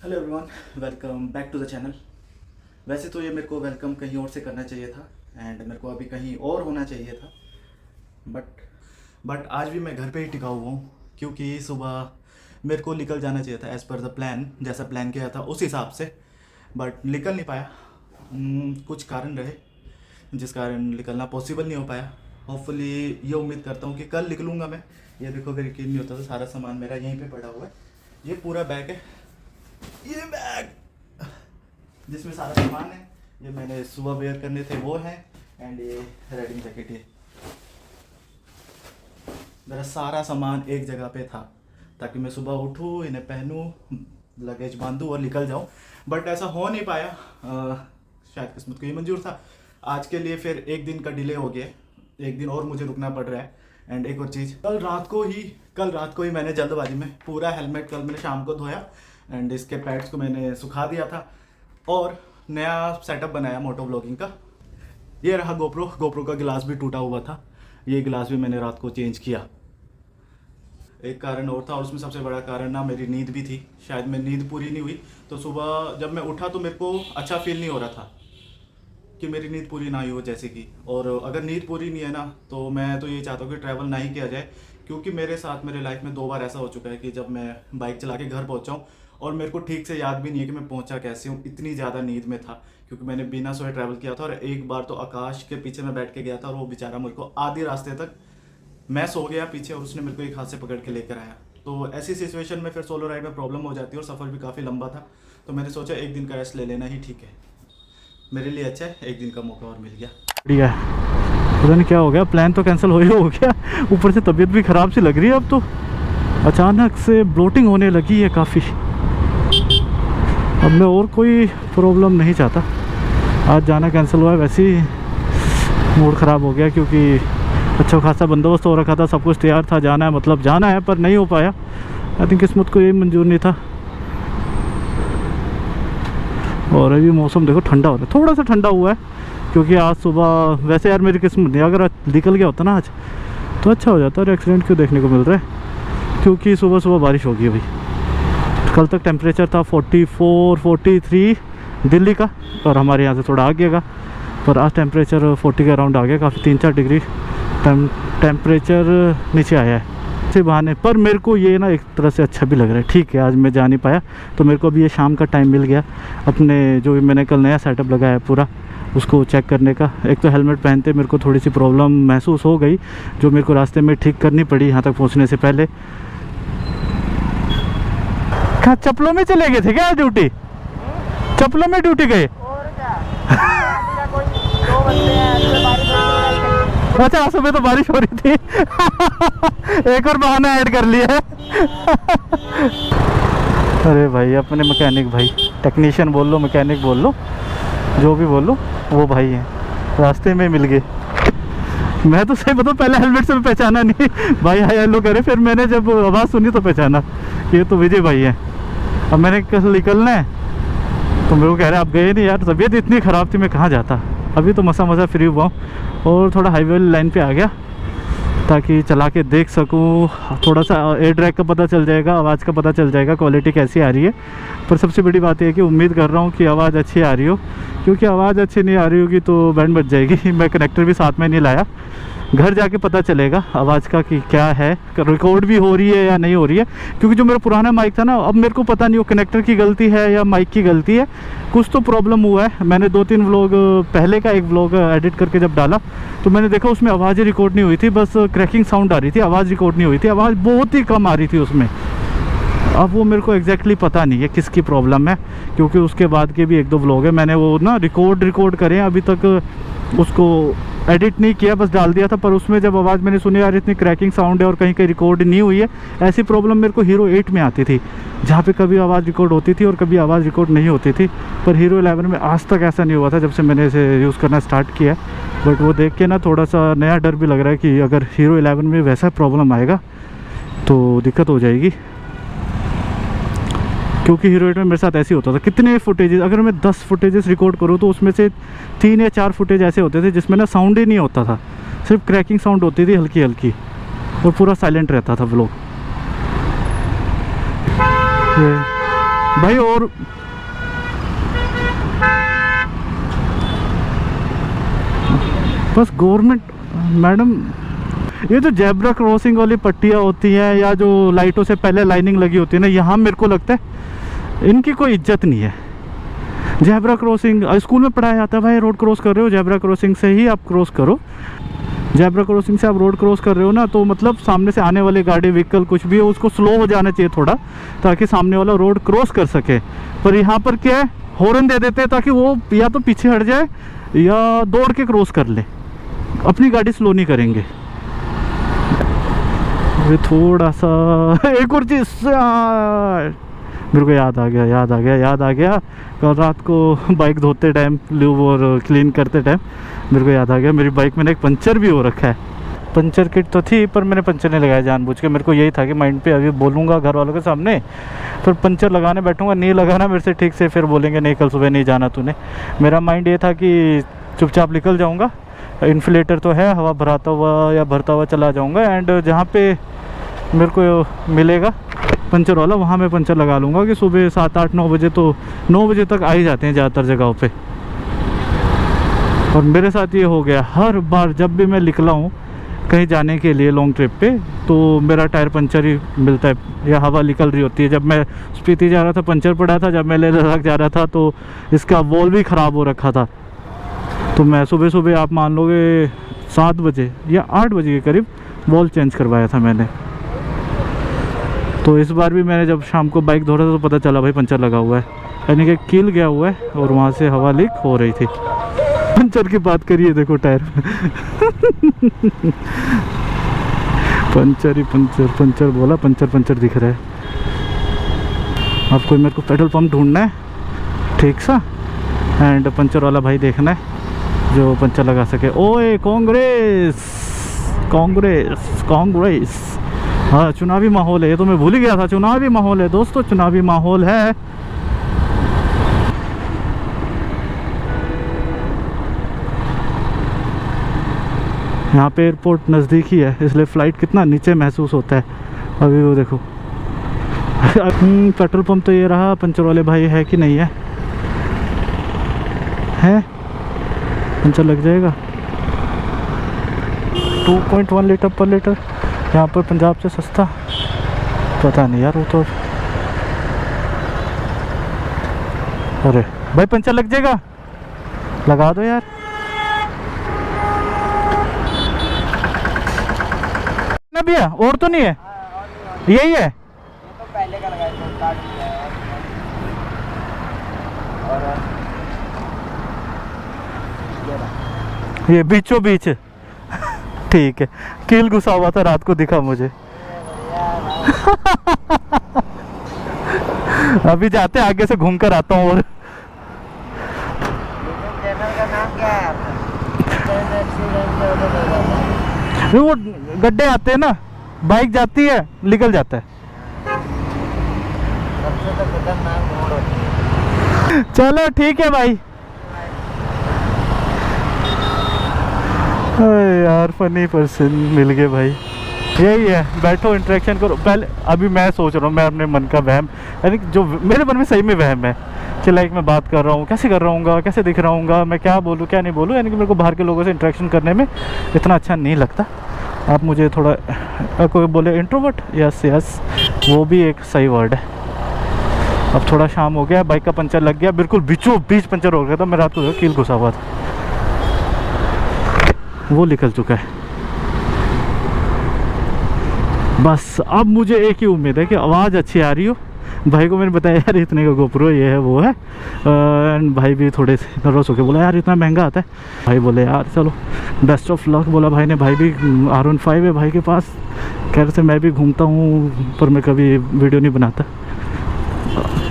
Hello everyone, welcome back to the channel. वैसे तो ये मेरे को वेलकम कहीं और से करना चाहिए था एंड मेरे को अभी कहीं और होना चाहिए था, बट आज भी मैं घर पे ही टिका हुआ हूँ क्योंकि सुबह मेरे को निकल जाना चाहिए था एज़ पर द प्लान, जैसा प्लान किया था उस हिसाब से। बट निकल नहीं पाया। कुछ कारण रहे जिस कारण निकलना पॉसिबल नहीं हो पाया। होपफुली ये उम्मीद करता हूँ कि कल निकलूँगा मैं। ये देखो, अगर यकीन नहीं होता तो सारा सामान मेरा यहीं पे पड़ा हुआ है। ये पूरा बैग है, ये बैग जिसमें सारा सामान है। ये मैंने सुबह वेयर करने थे वो है, एंड ये राइडिंग जैकेट है। मेरा सारा सामान एक जगह पे था ताकि मैं सुबह उठूँ, इन्हें पहनूँ, लगेज बांधूँ और निकल जाऊँ। बट ऐसा हो नहीं पाया। शायद किस्मत को ही मंजूर था। आज के लिए फिर एक दिन का डिले हो गया, एक दिन और मुझे रुकना पड़ रहा है। एंड एक और चीज़, कल रात को ही मैंने जल्दबाजी में पूरा हेलमेट कल मैंने शाम को धोया एंड इसके पैड्स को मैंने सुखा दिया था और नया सेटअप बनाया मोटो व्लॉगिंग का। ये रहा गोप्रो का गिलास भी टूटा हुआ था, ये गिलास भी मैंने रात को चेंज किया। एक कारण और था और उसमें सबसे बड़ा कारण ना मेरी नींद भी थी। शायद मेरी नींद पूरी नहीं हुई, तो सुबह जब मैं उठा तो मेरे को अच्छा फील नहीं हो रहा था कि मेरी नींद पूरी ना ही हो जैसे कि। और अगर नींद पूरी नहीं है ना तो मैं तो ये चाहता हूँ कि ट्रैवल ना ही किया जाए, क्योंकि मेरे साथ मेरे लाइफ में 2 बार ऐसा हो चुका है कि जब मैं बाइक चला के घर पहुँचा हूँ और मेरे को ठीक से याद भी नहीं है कि मैं पहुँचा कैसे हूँ, इतनी ज़्यादा नींद में था क्योंकि मैंने बिना सोए ट्रैवल किया था। और एक बार तो आकाश के पीछे मैं बैठ के गया था और वो बेचारा मेरे को आधे रास्ते तक मैं सो गया पीछे और उसने मेरे को एक हाथ से पकड़ के लेकर आया। तो ऐसी सिचुएशन में फिर सोलो राइड में प्रॉब्लम हो जाती है और सफ़र भी काफ़ी लंबा था, तो मैंने सोचा एक दिन का रेस्ट ले लेना ही ठीक है, मेरे लिए अच्छा है। एक दिन का मौका और मिल गया। बढ़िया है। पता नहीं क्या हो गया, प्लान तो कैंसिल हो गया, ऊपर से तबीयत भी ख़राब सी लग रही है। अब तो अचानक से ब्लोटिंग होने लगी है काफ़ी। अब मैं और कोई प्रॉब्लम नहीं चाहता। आज जाना कैंसिल हुआ है, वैसे ही मूड ख़राब हो गया क्योंकि अच्छा खासा बंदोबस्त हो रखा था, सब कुछ तैयार था, जाना है मतलब जाना है, पर नहीं हो पाया। आई थिंक किस्मत को यही मंजूर नहीं था। और अभी मौसम देखो ठंडा हो रहा है, थोड़ा सा ठंडा हुआ है क्योंकि आज सुबह वैसे यार मेरी किस्मत नहीं, अगर निकल गया होता ना आज तो अच्छा हो जाता। और एक्सीडेंट क्यों देखने को मिल रहा है, क्योंकि सुबह सुबह बारिश होगी। भाई कल तक टेम्परेचर था 44 43 दिल्ली का, और हमारे यहाँ से थोड़ा आगे का, पर आज टेम्परेचर 40 के अराउंड आ गया। काफ़ी 3-4 डिग्री टेम्परेचर नीचे आया है इसी बहाने। पर मेरे को ये ना एक तरह से अच्छा भी लग रहा है। ठीक है, आज मैं जा नहीं पाया तो मेरे को अभी ये शाम का टाइम मिल गया अपने जो भी मैंने कल नया सेटअप लगाया है पूरा उसको चेक करने का। एक तो हेलमेट पहनते मेरे को थोड़ी सी प्रॉब्लम महसूस हो गई जो मेरे को रास्ते में ठीक करनी पड़ी यहाँ तक पहुँचने से पहले। कहाँ चप्पलों में चले गए थे क्या ड्यूटी? चप्पलों में ड्यूटी गए? अच्छा, सुबह तो बारिश हो रही थी। एक और बहाना ऐड कर लिया है। अरे भाई, अपने मैकेनिक भाई, टेक्नीशियन बोल लो, मैकेनिक बोल लो, जो भी बोल लो, वो भाई हैं, रास्ते में मिल गए। मैं तो सही बताऊं, पहले हेलमेट से पहचाना नहीं, भाई हाय हेलो करे, फिर मैंने जब आवाज़ सुनी तो पहचाना ये तो विजय भाई हैं। अब मैंने कल निकलना है तो मेरे को कह रहे आप गए नहीं यार, तबीयत इतनी ख़राब थी, मैं कहाँ जाता। अभी तो मसा फ्री हुआ हूँ और थोड़ा हाईवे लाइन पे आ गया ताकि चला के देख सकूँ। थोड़ा सा एयर ड्रैग का पता चल जाएगा, आवाज़ का पता चल जाएगा, क्वालिटी कैसी आ रही है। पर सबसे बड़ी बात यह है कि उम्मीद कर रहा हूँ कि आवाज़ अच्छी आ रही हो, क्योंकि आवाज़ अच्छी नहीं आ रही होगी तो बैंड बच जाएगी। मैं कनेक्टर भी साथ में नहीं लाया, घर जाके पता चलेगा आवाज़ का कि क्या है, रिकॉर्ड भी हो रही है या नहीं हो रही है। क्योंकि जो मेरा पुराना माइक था ना, अब मेरे को पता नहीं वो कनेक्टर की गलती है या माइक की गलती है, कुछ तो प्रॉब्लम हुआ है। मैंने 2-3 व्लॉग, पहले का एक व्लॉग एडिट करके जब डाला तो मैंने देखा उसमें आवाज़ ही रिकॉर्ड नहीं हुई थी, बस क्रैकिंग साउंड आ रही थी, आवाज़ रिकॉर्ड नहीं हुई थी, आवाज़ बहुत ही कम आ रही थी उसमें। अब वो मेरे को एग्जैक्टली पता नहीं है किसकी प्रॉब्लम है, क्योंकि उसके बाद के भी 1-2 व्लॉग है मैंने वो ना रिकॉर्ड करे, अभी तक उसको एडिट नहीं किया, बस डाल दिया था। पर उसमें जब आवाज़ मैंने सुनी, यार इतनी क्रैकिंग साउंड है और कहीं कहीं रिकॉर्ड नहीं हुई है। ऐसी प्रॉब्लम मेरे को हीरो 8 में आती थी, जहाँ पे कभी आवाज़ रिकॉर्ड होती थी और कभी आवाज़ रिकॉर्ड नहीं होती थी। पर हीरो 11 में आज तक ऐसा नहीं हुआ था जब से मैंने इसे यूज़ करना स्टार्ट किया। बट वो देख के ना थोड़ा सा नया डर भी लग रहा है कि अगर हीरो 11 में वैसा प्रॉब्लम आएगा तो दिक्कत हो जाएगी। क्योंकि हीरो 8 में मेरे साथ ऐसे होता था, कितने फुटेजेस, अगर मैं 10 फुटेजेस रिकॉर्ड करूँ तो उसमें से 3 या 4 फुटेज ऐसे होते थे जिसमें ना साउंड ही नहीं होता था, सिर्फ क्रैकिंग साउंड होती थी हल्की हल्की, और पूरा साइलेंट रहता था व्लॉग। भाई। और बस गवर्नमेंट मैडम, ये जो जेब्रा क्रॉसिंग वाली पट्टियाँ होती हैं या जो लाइटों से पहले लाइनिंग लगी होती है ना, यहाँ मेरे को लगता है इनकी कोई इज्जत नहीं है। जेब्रा क्रॉसिंग स्कूल में पढ़ाया जाता है, भाई रोड क्रॉस कर रहे हो जेब्रा क्रॉसिंग से ही आप क्रॉस करो। जेब्रा क्रॉसिंग से आप रोड क्रॉस कर रहे हो ना, तो मतलब सामने से आने वाली गाड़ी व्हीकल कुछ भी हो उसको स्लो हो जाना चाहिए थोड़ा, ताकि सामने वाला रोड क्रॉस कर सके। पर यहाँ पर क्या है, हॉर्न दे देते हैं ताकि वो या तो पीछे हट जाए या दौड़ के क्रॉस कर ले, अपनी गाड़ी स्लो नहीं करेंगे। ये थोड़ा सा एक और चीज़ मेरे को याद आ गया कल रात को बाइक धोते टाइम, लूब और क्लीन करते टाइम मेरे को याद आ गया, मेरी बाइक में एक पंचर भी हो रखा है। पंचर किट तो थी पर मैंने पंचर नहीं लगाया जानबूझ के। मेरे को यही था कि माइंड पे अभी बोलूँगा घर वालों के सामने, फिर पंचर लगाने बैठूँगा, नहीं लगाना मेरे से ठीक से, फिर बोलेंगे नहीं कल सुबह नहीं जाना तूने। मेरा माइंड ये था कि चुपचाप निकल जाऊँगा, इन्फ्लेटर तो है, हवा भराता हुआ या भरता हुआ चला जाऊँगा, एंड जहाँ पे मेरे को मिलेगा पंचर वाला वहाँ मैं पंचर लगा लूँगा कि सुबह 7-8-9 बजे, तो 9 बजे तक आ ही जाते हैं ज़्यादातर जगहों पे। और मेरे साथ ये हो गया, हर बार जब भी मैं निकला हूँ कहीं जाने के लिए लॉन्ग ट्रिप पे, तो मेरा टायर पंचर ही मिलता है या हवा निकल रही होती है। जब मैं स्पीति जा रहा था पंचर पड़ा था, जब मैं लेह लद्दाख जा रहा था तो इसका वॉल भी ख़राब हो रखा था। तो मैं सुबह सुबह आप मान लोगे 7 बजे या 8 बजे के करीब वॉल चेंज करवाया था मैंने। तो इस बार भी मैंने जब शाम को बाइक धो रहा था तो पता चला भाई पंचर लगा हुआ है, यानी कि कील गया हुआ है और वहाँ से हवा लीक हो रही थी। पंचर की बात करिए, देखो टायर पंचर ही पंचर बोला, पंचर दिख रहा है। अब कोई मेरे को पेट्रोल पंप ढूंढना है ठीक सा, एंड पंचर वाला भाई देखना है जो पंचर लगा सके। ओए कांग्रेस कांग्रेस कांग्रेस, हाँ चुनावी माहौल है, ये तो मैं भूल ही गया था, चुनावी माहौल है दोस्तों, चुनावी माहौल है। यहाँ पे एयरपोर्ट नज़दीक ही है, इसलिए फ़्लाइट कितना नीचे महसूस होता है। अभी वो देखो पेट्रोल पंप तो ये रहा, पंचर वाले भाई है कि नहीं है, है पंचर लग जाएगा। 2.1 लीटर पर लीटर यहाँ पर पंजाब से सस्ता, पता नहीं यार वो तो। अरे भाई पंचर लग जाएगा, लगा दो यार। ना भैया और तो नहीं है, यही है, ये तो पहले का लगाया था, स्टार्ट किया है। और ये बीचों बीच ठीक है, कील घुसा हुआ था, रात को दिखा मुझे। अभी जाते आगे से घूम कर आता हूँ। और चैनल का नाम क्या है आपका? वो गड्ढे आते हैं ना, बाइक जाती है निकल जाता है। सबसे तो खतरनाक मोड़ होती है। चलो ठीक है भाई। यार फनी पर्सन मिल गए भाई, यही है, बैठो इंटरेक्शन करो। पहले अभी मैं सोच रहा हूँ, मैं अपने मन का वहम, यानी जो मेरे मन में सही में वहम है कि लाइक मैं बात कर रहा हूँ, कैसे कर रहा हूँ, कैसे दिख रहा हूँ, मैं क्या बोलूँ क्या नहीं बोलूँ, यानी कि मेरे को बाहर के लोगों से इंटरेक्शन करने में इतना अच्छा नहीं लगता। आप मुझे थोड़ा कोई बोले इंट्रोवर्ट, यस यस वो भी एक सही वर्ड है। अब थोड़ा शाम हो गया, बाइक का पंचर लग गया, बिल्कुल बीचों बीच पंचर हो गया था। मैं रात को कील घुसा हुआ था, वो निकल चुका है। बस अब मुझे एक ही उम्मीद है कि आवाज़ अच्छी आ रही हो। भाई को मैंने बताया यार इतने का गोप्रो ये है वो है, एंड भाई भी थोड़े से नर्वस होके बोला यार इतना महंगा आता है। भाई बोले यार चलो बेस्ट ऑफ लक बोला भाई ने। भाई भी R15 है भाई के पास, कह रहे थे मैं भी घूमता हूँ पर मैं कभी वीडियो नहीं बनाता।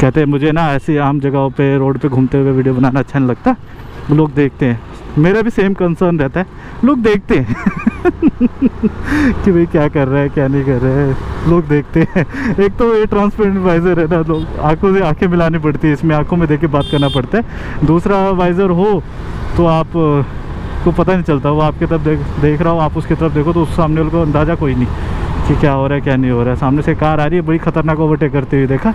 कहते हैं मुझे ना ऐसी आम जगहों पे रोड पे घूमते हुए वीडियो बनाना अच्छा नहीं लगता, लोग देखते हैं। मेरा भी सेम कंसर्न रहता है, लोग देखते हैं कि भाई क्या कर रहा है क्या नहीं कर रहा है, लोग देखते हैं। एक तो ये ट्रांसपेरेंट वाइज़र है ना, लोग आंखों से आंखें मिलानी पड़ती है, इसमें आंखों में देख के बात करना पड़ता है। दूसरा वाइज़र हो तो आप को पता नहीं चलता, वो आपकी तरफ देख रहा हो, आप उसकी तरफ देखो तो उस सामने वाले को अंदाज़ा कोई नहीं कि क्या हो रहा है क्या नहीं हो रहा है। सामने से कार आ रही है बड़ी खतरनाक ओवरटेक करते हुए, देखा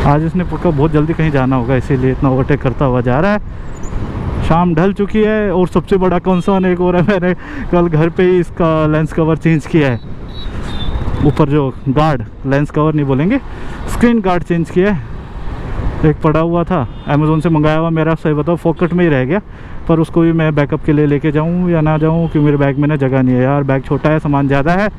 आज इसने पक्का बहुत जल्दी कहीं जाना होगा, इसीलिए इतना ओवरटेक करता हुआ जा रहा है। शाम ढल चुकी है और सबसे बड़ा कंसर्न एक और है, मैंने कल घर पे ही इसका लेंस कवर चेंज किया है। ऊपर जो गार्ड, लेंस कवर नहीं बोलेंगे, स्क्रीन गार्ड चेंज किया है। एक पड़ा हुआ था अमेज़ोन से मंगाया हुआ, मेरा सही बताओ पॉकेट में ही रह गया, पर उसको भी मैं बैकअप के लिए लेके जाऊँ या ना जाऊँ, क्योंकि मेरे बैग में ना जगह नहीं है यार। बैग छोटा है, सामान ज़्यादा है,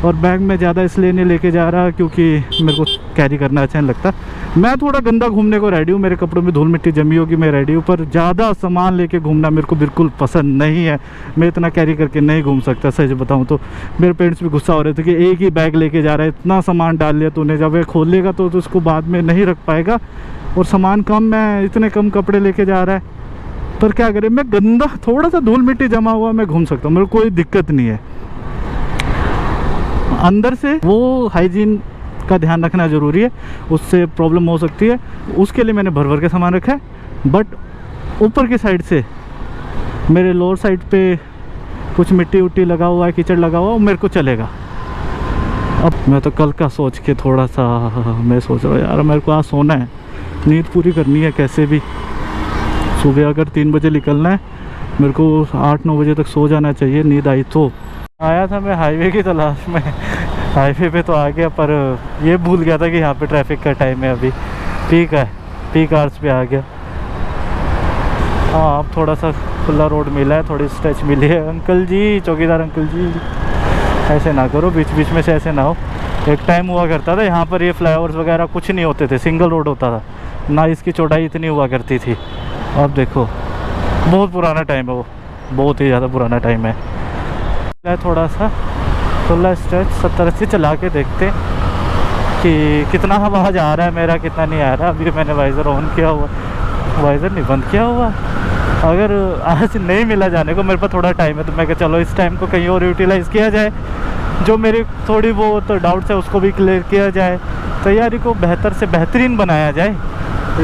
और बैग में ज़्यादा इसलिए नहीं लेके जा रहा क्योंकि मेरे को कैरी करना अच्छा नहीं लगता। मैं थोड़ा गंदा घूमने को रेडी हूँ, मेरे कपड़ों में धूल मिट्टी जमी होगी, मैं रेडी हूँ, पर ज़्यादा सामान लेके घूमना मेरे को बिल्कुल पसंद नहीं है। मैं इतना कैरी करके नहीं घूम सकता, सच बताऊँ तो। मेरे पेरेंट्स भी गुस्सा हो रहे थे कि एक ही बैग लेके जा रहा है, इतना सामान डाल लिया तूने, जब ये खोलेगा तो उसको बाद में नहीं रख पाएगा, और सामान कम है, इतने कम कपड़े लेके जा रहा है। पर क्या करें, मैं गंदा, थोड़ा सा धूल मिट्टी जमा हुआ मैं घूम सकता हूँ, मेरे को कोई दिक्कत नहीं है। अंदर से वो हाइजीन का ध्यान रखना ज़रूरी है, उससे प्रॉब्लम हो सकती है, उसके लिए मैंने भर भर के सामान रखा है। बट ऊपर की साइड से, मेरे लोअर साइड पे कुछ मिट्टी उट्टी लगा हुआ है, कीचड़ लगा हुआ है, मेरे को चलेगा। अब मैं तो कल का सोच के थोड़ा सा मैं सोच रहा हूँ यार, मेरे को आज सोना है, नींद पूरी करनी है कैसे भी। सुबह अगर 3 बजे निकलना है, मेरे को 8-9 बजे तक सो जाना चाहिए, नींद आई तो। आया था मैं हाईवे की तलाश में, हाईवे पे तो आ गया, पर ये भूल गया था कि यहाँ पे ट्रैफिक का टाइम है, अभी पीक है, पीक आवर्स पे आ गया। हाँ, अब थोड़ा सा खुला रोड मिला है, थोड़ी स्ट्रेच मिली है। अंकल जी, चौकीदार अंकल जी, ऐसे ना करो, बीच बीच में से ऐसे ना हो। एक टाइम हुआ करता था यहाँ पर, ये फ्लाईओवर्स वगैरह कुछ नहीं होते थे, सिंगल रोड होता था ना, इसकी चौड़ाई इतनी हुआ करती थी। अब देखो, बहुत पुराना टाइम है वो, बहुत ही ज़्यादा पुराना टाइम है। थोड़ा सा खुला स्ट्रेच 70-80 चला के देखते कि कितना आवाज़ आ रहा है मेरा, कितना नहीं आ रहा। अभी मैंने वाइज़र ऑन किया हुआ, वाइज़र नहीं बंद किया हुआ। अगर आज नहीं मिला जाने को, मेरे पास थोड़ा टाइम है, तो मैं कहा चलो इस टाइम को कहीं और यूटिलाइज़ किया जाए, जो मेरी थोड़ी बहुत डाउट्स है उसको भी क्लियर किया जाए, तैयारी को बेहतर से बेहतरीन बनाया जाए।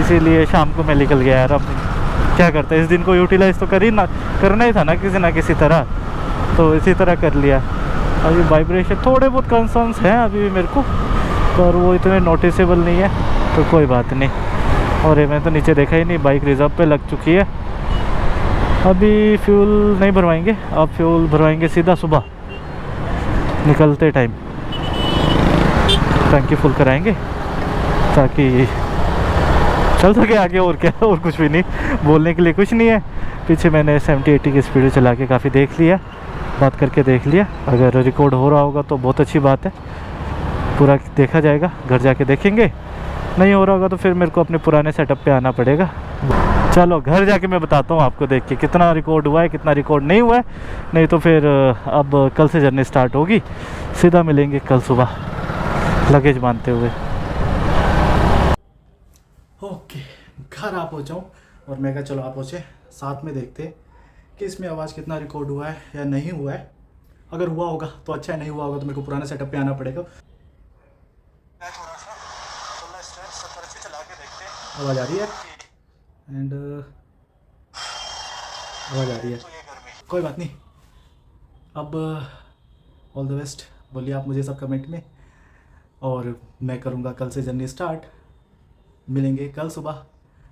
इसीलिए शाम को मैं निकल गया यार। अब क्या करते हैं, इस दिन को यूटिलाइज़ तो करना ही था ना किसी तरह, तो इसी तरह कर लिया। अभी वाइब्रेशन थोड़े बहुत कंसर्न्स हैं अभी भी मेरे को, पर वो इतने नोटिसेबल नहीं है, तो कोई बात नहीं। और ये मैंने तो नीचे देखा ही नहीं, बाइक रिजर्व पे लग चुकी है। अभी फ्यूल नहीं भरवाएंगे, अब फ्यूल भरवाएंगे सीधा सुबह निकलते टाइम, टंकी फुल कराएंगे ताकि चल सके आगे। और क्या, और कुछ भी नहीं, बोलने के लिए कुछ नहीं है। पीछे मैंने 70-80 की स्पीड चला के काफ़ी देख लिया, बात करके देख लिया। अगर रिकॉर्ड हो रहा होगा तो बहुत अच्छी बात है, पूरा देखा जाएगा, घर जाके देखेंगे। नहीं हो रहा होगा तो फिर मेरे को अपने पुराने सेटअप पे आना पड़ेगा। चलो घर जाके मैं बताता हूँ आपको, देख के कितना रिकॉर्ड हुआ है, कितना रिकॉर्ड नहीं हुआ है। नहीं तो फिर अब कल से जर्नी स्टार्ट होगी, सीधा मिलेंगे कल सुबह लगेज बांधते हुए। ओके, घर आ पहुँचाऊँ, और मैं कहा चलो आप पहुँचे, साथ में देखते कि इसमें आवाज़ कितना रिकॉर्ड हुआ है या नहीं हुआ है। अगर हुआ होगा तो अच्छा है, नहीं हुआ होगा तो मेरे को पुराने सेटअप पे आना पड़ेगा। थोड़ा सा खुला स्ट्रेच 70-80 चला के देखते हैं, आवाज़ आ रही है एंड आवाज़ आ रही है, कोई बात नहीं। अब ऑल द बेस्ट बोलिए आप मुझे सब कमेंट में, और मैं करूँगा कल से जर्नी स्टार्ट। मिलेंगे कल सुबह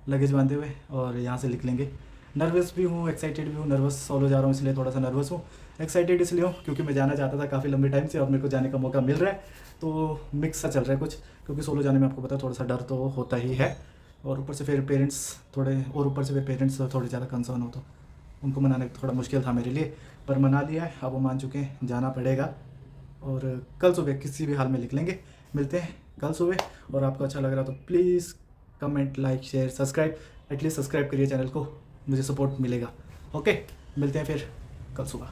लगेज बांधे हुए और यहाँ से निकलेंगे। नर्वस भी हूँ, एक्साइटेड भी हूँ। नर्वस सोलो जा रहा हूँ इसलिए थोड़ा सा नर्वस हूँ, एक्साइटेड इसलिए हूँ क्योंकि मैं जाना चाहता था काफ़ी लंबे टाइम से, और मेरे को जाने का मौका मिल रहा है, तो मिक्स सा चल रहा है कुछ। क्योंकि सोलो जाने में आपको पता है थोड़ा सा डर तो होता ही है, और ऊपर से फिर पेरेंट्स थोड़े ज़्यादा कंसर्न हो, तो उनको मनाने थोड़ा मुश्किल था मेरे लिए, पर मना लिया है। अब वो मान चुके हैं, जाना पड़ेगा। और कल सुबह किसी भी हाल में निकलेंगे। मिलते हैं कल सुबह, और आपको अच्छा लग रहा तो please comment, like, share, subscribe, at least subscribe करिए चैनल को, मुझे सपोर्ट मिलेगा। ओके, मिलते हैं फिर कल सुबह।